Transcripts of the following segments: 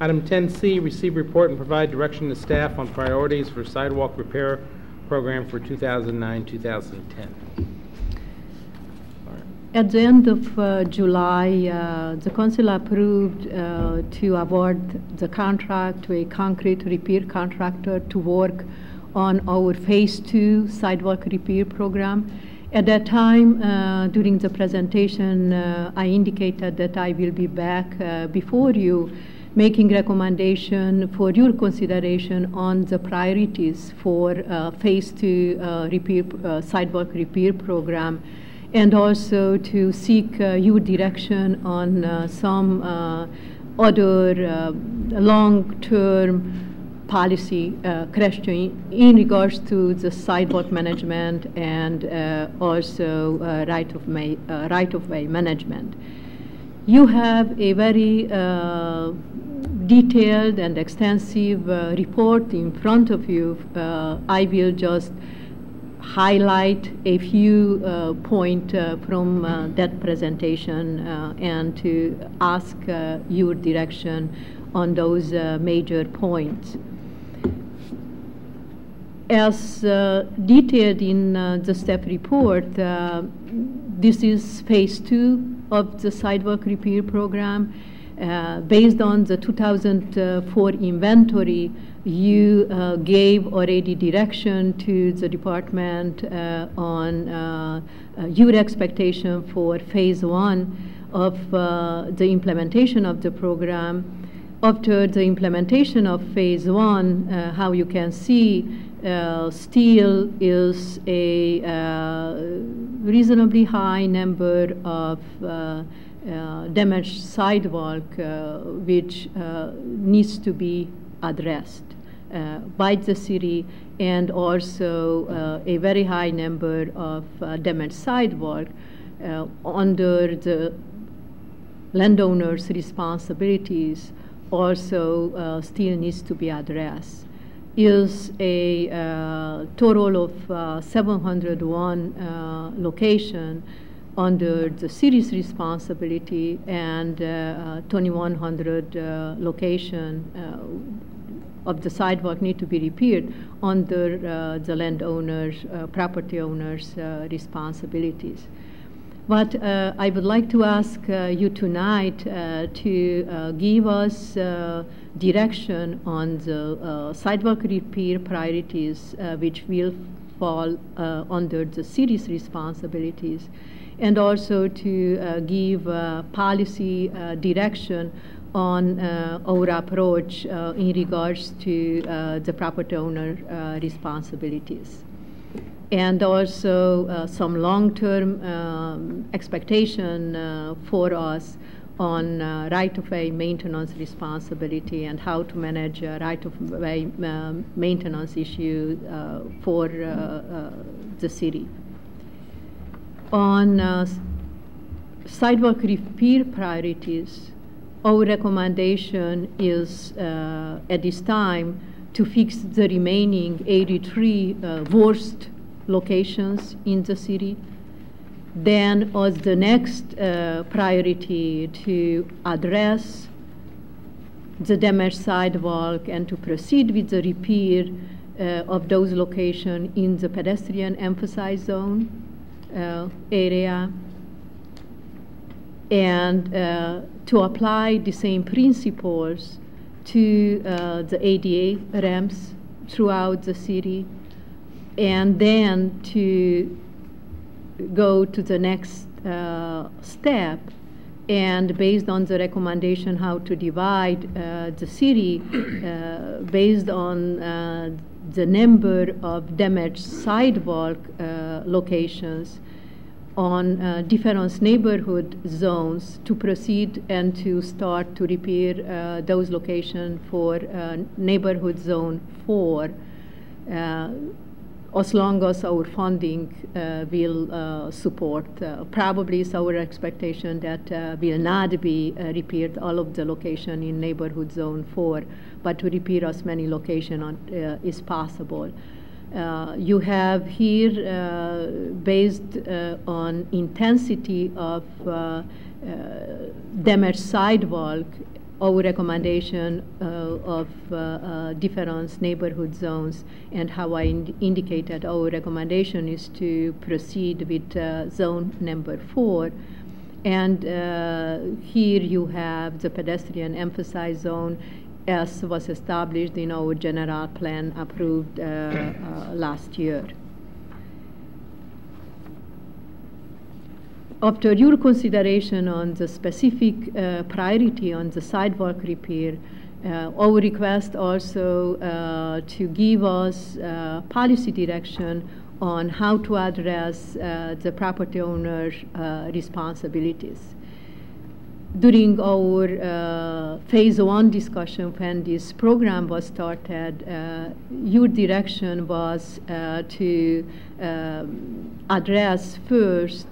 Item 10C, receive report and provide direction to staff on priorities for sidewalk repair program for 2009-2010. At the end of July, the Council approved to award the contract to a concrete repair contractor to work on our Phase 2 sidewalk repair program. At that time, during the presentation, I indicated that I will be back before you, making recommendation for your consideration on the priorities for Phase 2 repair, sidewalk repair program, and also to seek your direction on some other long-term policy question in regards to the sidewalk management and also right-of-way management. You have a very detailed and extensive report in front of you. I will just highlight a few points from that presentation and to ask your direction on those major points. As detailed in the staff report, this is Phase 2 of the sidewalk repair program. Based on the 2004 inventory, you gave already direction to the department on your expectation for Phase 1 of the implementation of the program. After the implementation of Phase 1, how you can see, still is a reasonably high number of damaged sidewalk which needs to be addressed by the city, and also a very high number of damaged sidewalk under the landowner's responsibilities also still needs to be addressed. Is a total of 701 location under the city's responsibility, and 2,100 location of the sidewalk need to be repaired under the landowner's, property owner's responsibilities. But I would like to ask you tonight to give us direction on the sidewalk repair priorities which will fall under the city's responsibilities, and also to give policy direction on our approach in regards to the property owner responsibilities, and also some long-term expectation for us on right-of-way maintenance responsibility and how to manage right-of-way maintenance issue for the city. On sidewalk repair priorities, our recommendation is at this time to fix the remaining 83 worst locations in the city. Then as the next priority, to address the damaged sidewalk and to proceed with the repair of those locations in the pedestrian emphasized zone area, and to apply the same principles to the ADA ramps throughout the city, and then to go to the next step, and based on the recommendation how to divide the city based on the number of damaged sidewalk locations on different neighborhood zones, to proceed and to start to repair those locations for neighborhood zone 4, as long as our funding will support. Probably it's our expectation that will not be repaired all of the location in neighborhood zone 4, but to repair as many locations is possible. You have here, based on intensity of damaged sidewalk, our recommendation of difference neighborhood zones, and how I indicated our recommendation is to proceed with zone number 4. And here you have the pedestrian emphasized zone as was established in our general plan approved last year. After your consideration on the specific priority on the sidewalk repair, our request also to give us policy direction on how to address the property owner's responsibilities. During our phase 1 discussion, when this program was started, your direction was to address first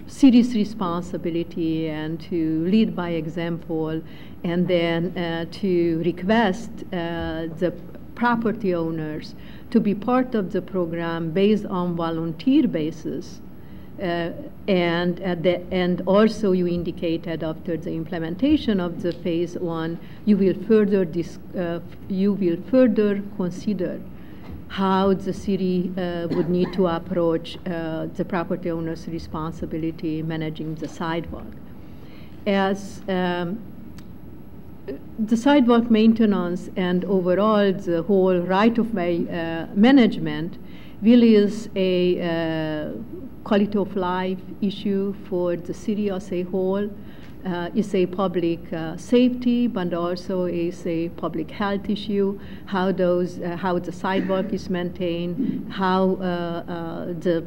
city's responsibility and to lead by example, and then to request the property owners to be part of the program based on volunteer basis. And also you indicated after the implementation of the phase 1, you will further consider how the city would need to approach the property owner's responsibility managing the sidewalk. As the sidewalk maintenance and overall the whole right-of-way management really is a quality of life issue for the city as a whole. It's a public safety, but also is a public health issue. How the sidewalk is maintained, how the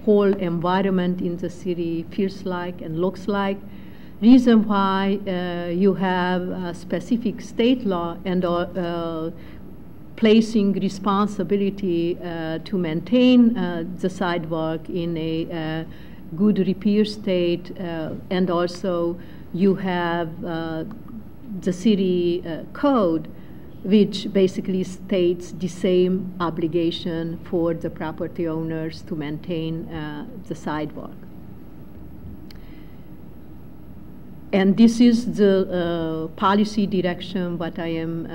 whole environment in the city feels like and looks like. Reason why you have specific state law and placing responsibility to maintain the sidewalk in a good repair state, and also you have the city code, which basically states the same obligation for the property owners to maintain the sidewalk. And this is the policy direction what I am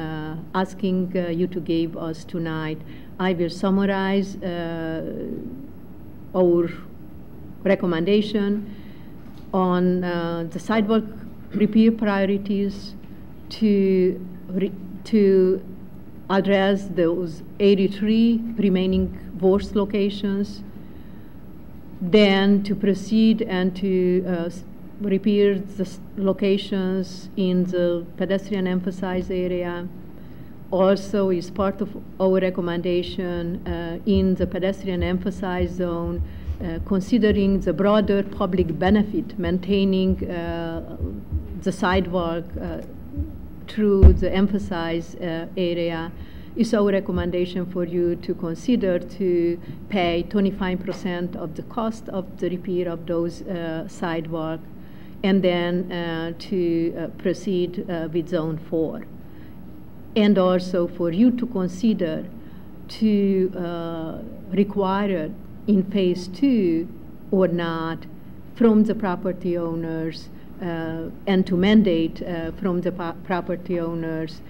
asking you to give us tonight. I will summarize our recommendation on the sidewalk repair priorities to address those 83 remaining worst locations, then to proceed and to repair the locations in the pedestrian emphasized area. Also is part of our recommendation in the pedestrian emphasized zone, considering the broader public benefit, maintaining the sidewalk through the emphasized area, is our recommendation for you to consider to pay 25% of the cost of the repair of those sidewalks, and then to proceed with Zone 4. And also for you to consider to require in Phase 2 or not from the property owners and to mandate from the property owners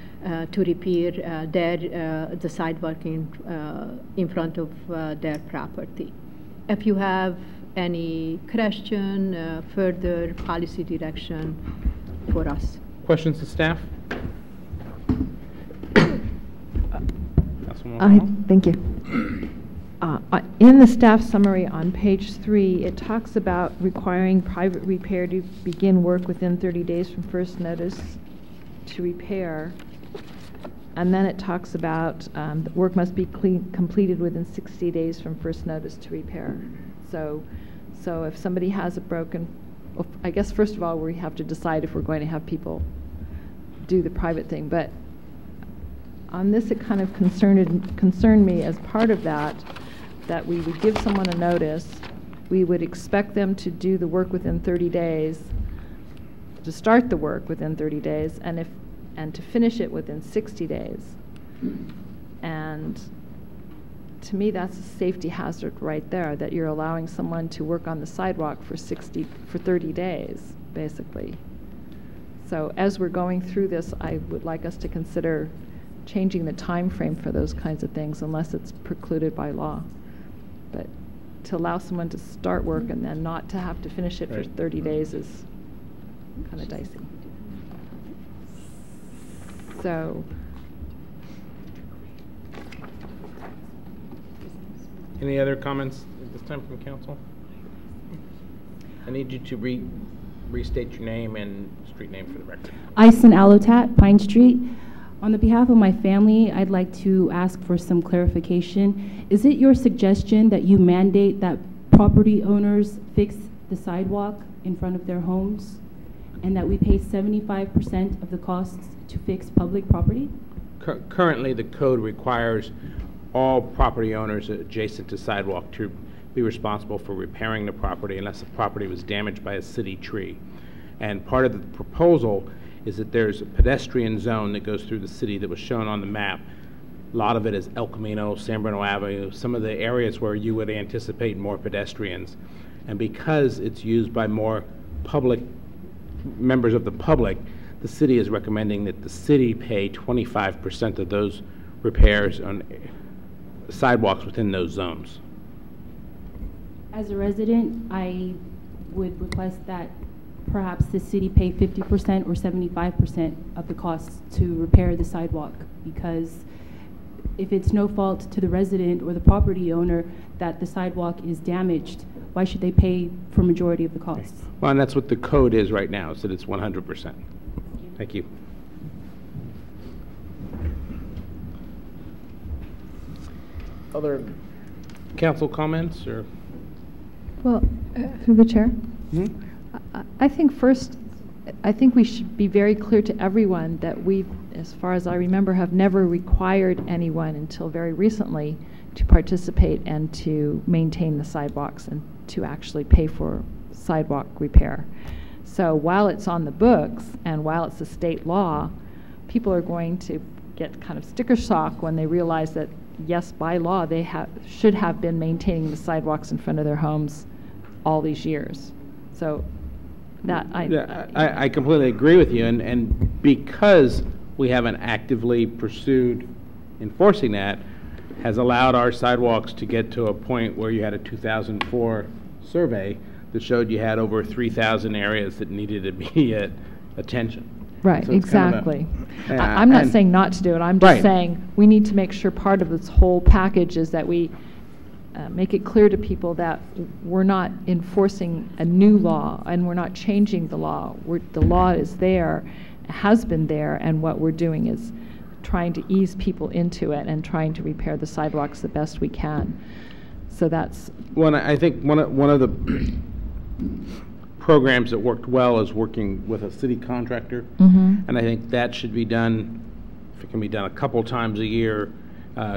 to repair the sidewalk in front of their property. If you have any question, further policy direction for us. Questions to staff? Thank you. In the staff summary on page 3, it talks about requiring private repair to begin work within 30 days from first notice to repair. And then it talks about the work must be completed within 60 days from first notice to repair. So if somebody has a broken, well, I guess first of all we have to decide if we're going to have people do the private thing. But on this, it kind of concerned me as part of that we would give someone a notice, we would expect them to do the work within 30 days, to start the work within 30 days, and to finish it within 60 days. And to me, that's a safety hazard right there, that you're allowing someone to work on the sidewalk for 30 days, basically. So as we're going through this, I would like us to consider changing the time frame for those kinds of things unless it's precluded by law. But to allow someone to start work and then not to have to finish it for 30 days is kind of dicey. So, any other comments at this time from council? I need you to restate your name and street name for the record. Ison Alotat, Pine Street. On the behalf of my family, I'd like to ask for some clarification. Is it your suggestion that you mandate that property owners fix the sidewalk in front of their homes and that we pay 75% of the costs to fix public property? Currently, the code requires all property owners adjacent to sidewalk to be responsible for repairing the property unless the property was damaged by a city tree. And part of the proposal is that there's a pedestrian zone that goes through the city that was shown on the map. A lot of it is El Camino, San Bruno Avenue, some of the areas where you would anticipate more pedestrians. And because it's used by more members of the public, the city is recommending that the city pay 25% of those repairs on sidewalks within those zones. As a resident, I would request that perhaps the city pay 50% or 75% of the costs to repair the sidewalk, because if it's no fault to the resident or the property owner that the sidewalk is damaged, why should they pay for majority of the costs? Well, and that's what the code is right now, is that it's 100%. Thank you. Other council comments or? Well, through the chair. Hmm? I think first, I think we should be very clear to everyone that we, as far as I remember, have never required anyone until very recently to participate and to maintain the sidewalks and to actually pay for sidewalk repair. So while it's on the books and while it's a state law, people are going to get kind of sticker shock when they realize that, yes, by law, they should have been maintaining the sidewalks in front of their homes all these years. So that I completely agree with you, and because we haven't actively pursued enforcing that, has allowed our sidewalks to get to a point where you had a 2004 survey that showed you had over 3,000 areas that needed immediate attention. Right, So exactly. I'm not saying not to do it. I'm just Right. saying we need to make sure part of this whole package is that we make it clear to people that we're not enforcing a new law and we're not changing the law. The law is there, has been there, and what we're doing is trying to ease people into it and trying to repair the sidewalks the best we can. So that's... Well, I think one of the programs that worked well is working with a city contractor, and I think that should be done, if it can be done a couple times a year,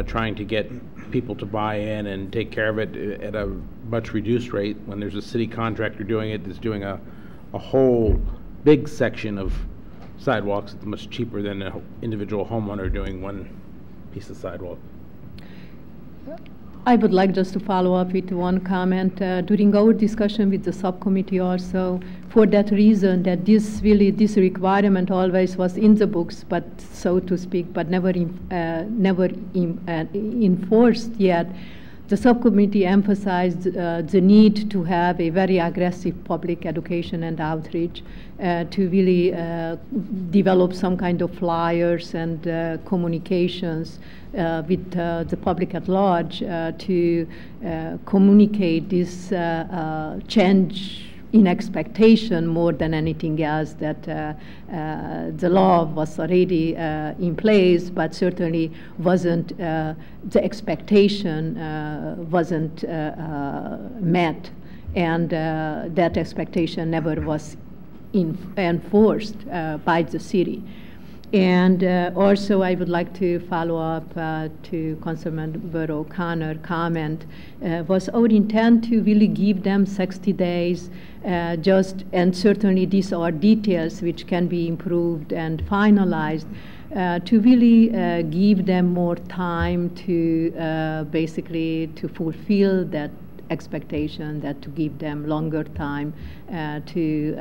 trying to get people to buy in and take care of it at a much reduced rate. When there's a city contractor doing it that's doing a whole big section of sidewalks, it's much cheaper than an individual homeowner doing one piece of sidewalk. I would like just to follow up with one comment. During our discussion with the subcommittee also, for that reason that this requirement always was in the books, but so to speak, but never enforced yet, the subcommittee emphasized the need to have a very aggressive public education and outreach to really develop some kind of flyers and communications with the public at large to communicate this change in expectation more than anything else, that the law was already in place, but certainly wasn't, the expectation wasn't met, and that expectation never was enforced by the city. And also I would like to follow up to Councilmember O'Connor comment. Was our intent to really give them 60 days and certainly these are details which can be improved and finalized, to really give them more time to basically to fulfill that expectation, that to give them longer time to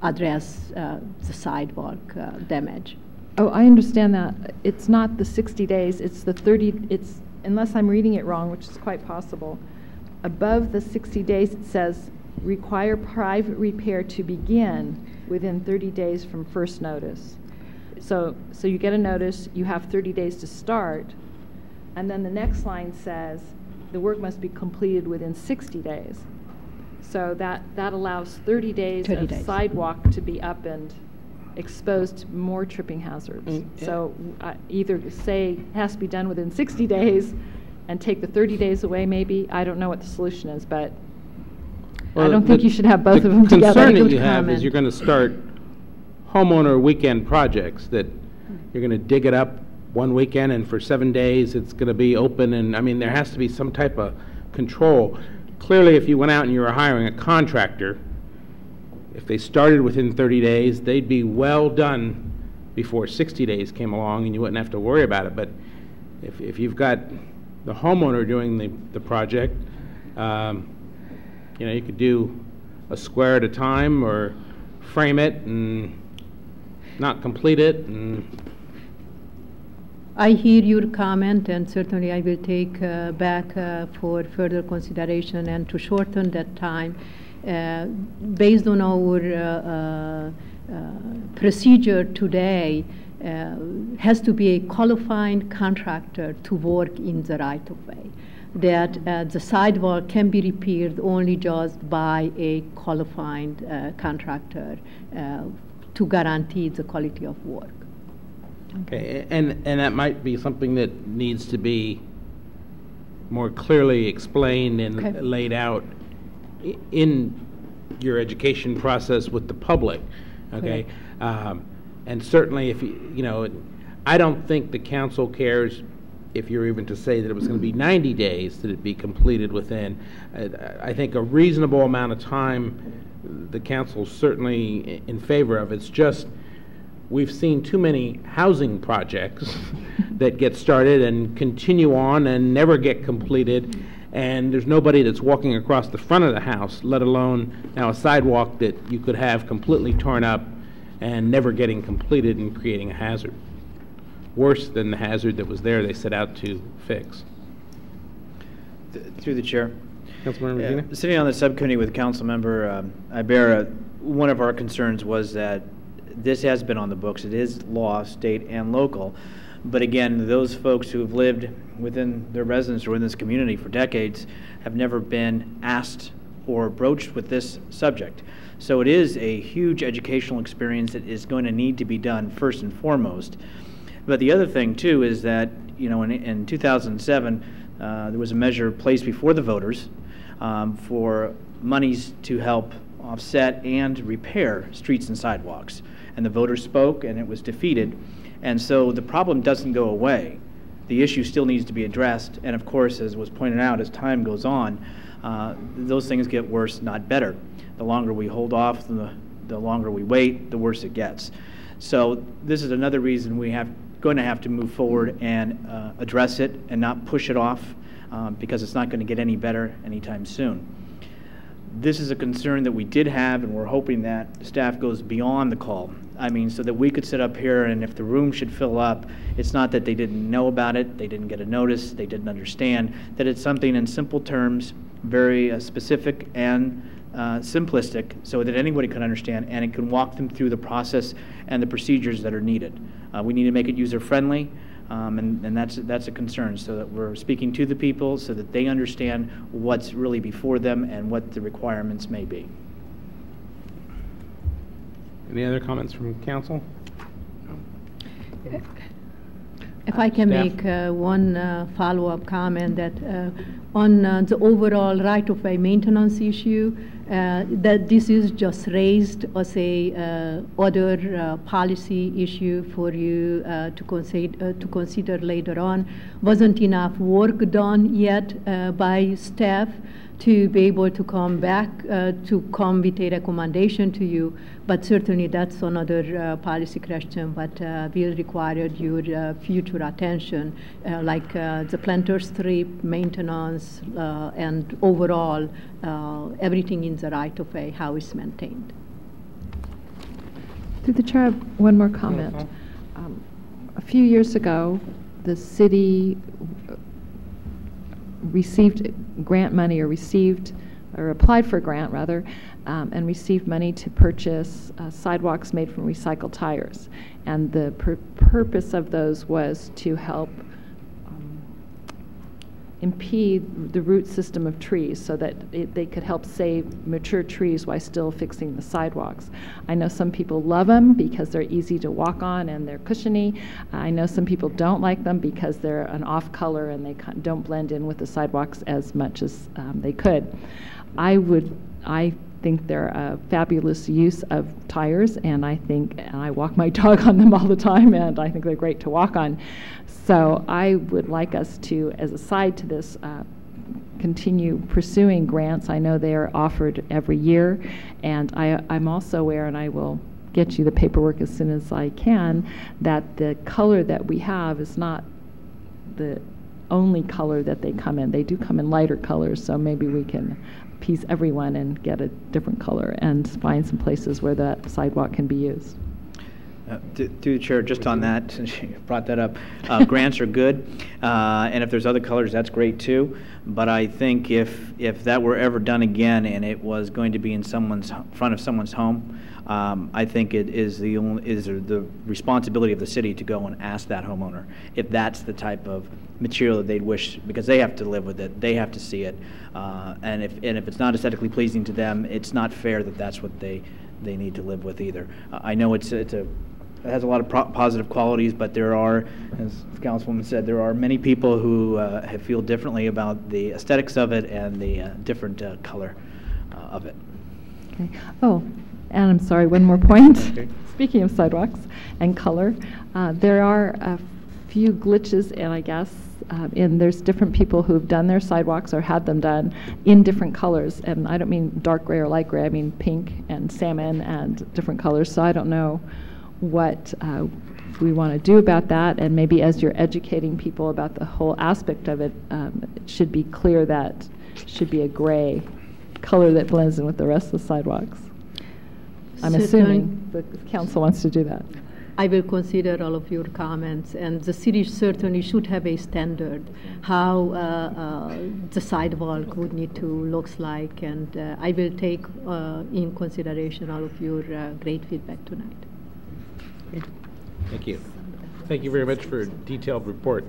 address the sidewalk damage. Oh, I understand that. It's not the 60 days, it's the 30, it's, unless I'm reading it wrong, which is quite possible. Above the 60 days, it says, require private repair to begin within 30 days from first notice. So you get a notice, you have 30 days to start, and then the next line says, the work must be completed within 60 days. So that allows 30 days of sidewalk to be up and exposed to more tripping hazards. So either say it has to be done within 60 days and take the 30 days away maybe. I don't know what the solution is, but well, I don't think you should have both of them together. The concern that you have is you're going to start homeowner weekend projects that you're going to dig it up one weekend and for 7 days it's going to be open, and I mean there has to be some type of control. Clearly if you went out and you were hiring a contractor, if they started within 30 days, they'd be well done before 60 days came along and you wouldn't have to worry about it. But if you've got the homeowner doing the project, you know, you could do a square at a time or frame it and not complete it. And I hear your comment, and certainly I will take back for further consideration and to shorten that time. Based on our procedure today, has to be a qualified contractor to work in the right-of-way. That the sidewalk can be repaired only just by a qualified contractor to guarantee the quality of work. Okay, and that might be something that needs to be more clearly explained and laid out in your education process with the public, okay? And certainly if you know, I don't think the council cares if you're even to say that it was going to be 90 days that it be completed within. I think a reasonable amount of time the council's certainly in favor of. It's just we've seen too many housing projects that get started and continue on and never get completed, and there's nobody that's walking across the front of the house, let alone now a sidewalk that you could have completely torn up and never getting completed and creating a hazard. Worse than the hazard that was there they set out to fix. Through the chair. Councilmember Medina? Sitting on the subcommittee with Councilmember Ibarra, one of our concerns was that this has been on the books. It is law, state and local. But again, those folks who have lived within their residence or in this community for decades have never been asked or broached with this subject. So it is a huge educational experience that is going to need to be done first and foremost. But the other thing too is that, you know, in 2007, there was a measure placed before the voters for monies to help offset and repair streets and sidewalks. And the voters spoke and it was defeated. And so the problem doesn't go away. The issue still needs to be addressed. And of course, as was pointed out, as time goes on, those things get worse, not better. The longer we hold off, the longer we wait, the worse it gets. So this is another reason we have going to have to move forward and address it and not push it off because it's not going to get any better anytime soon. This is a concern that we did have, and we're hoping that staff goes beyond the call. I mean, so that we could sit up here, and if the room should fill up, it's not that they didn't know about it, they didn't get a notice, they didn't understand, that it's something in simple terms, very specific and simplistic, so that anybody can understand, and it can walk them through the process and the procedures that are needed. We need to make it user-friendly, and that's a concern, so that we're speaking to the people so that they understand what's really before them and what the requirements may be. Any other comments from council? If I can make one follow-up comment that on the overall right-of-way maintenance issue, that this is just raised as a other policy issue for you to consider later on. Wasn't enough work done yet by staff to be able to come back to come with a recommendation to you, but certainly that's another policy question, but will require your future attention, like the planter strip maintenance and overall everything in the right of way, how it's maintained. Through the chair, I have one more comment. A few years ago, the city received grant money, or applied for a grant rather, and received money to purchase sidewalks made from recycled tires. And the purpose of those was to help impede the root system of trees so that they could help save mature trees while still fixing the sidewalks. I know some people love them because they're easy to walk on and they're cushiony. I know some people don't like them because they're an off color and they don't blend in with the sidewalks as much as they could. I think they're a fabulous use of tires, and I walk my dog on them all the time, and I think they're great to walk on. So I would like us to, as a side to this, continue pursuing grants. I know they are offered every year, and I'm also aware, and I will get you the paperwork as soon as I can, that the color that we have is not the only color that they come in. They do come in lighter colors, so maybe we can appease everyone and get a different color and find some places where that sidewalk can be used. Through the chair, just on that, since you brought that up, grants are good, and if there's other colors, that's great too. But I think if that were ever done again and it was going to be in front of someone's home, I think it is the responsibility of the city to go and ask that homeowner if that's the type of material that they'd wish, because they have to live with it, they have to see it, and if it's not aesthetically pleasing to them, it's not fair that that's what they need to live with either. I know it has a lot of positive qualities, but there are, as the Councilwoman said, there are many people who feel differently about the aesthetics of it and the different color of it. Okay. Oh, and I'm sorry, one more point. Okay. Speaking of sidewalks and color, there are a few glitches, and I guess, and there's different people who've done their sidewalks or had them done in different colors, and I don't mean dark gray or light gray, I mean pink and salmon and different colors, so I don't know what we want to do about that, and maybe as you're educating people about the whole aspect of it, it should be clear that it should be a gray color that blends in with the rest of the sidewalks. I'm assuming the council wants to do that. I will consider all of your comments, and the city certainly should have a standard how the sidewalk would need to look like, and I will take in consideration all of your great feedback tonight. Thank you. Thank you very much for a detailed report.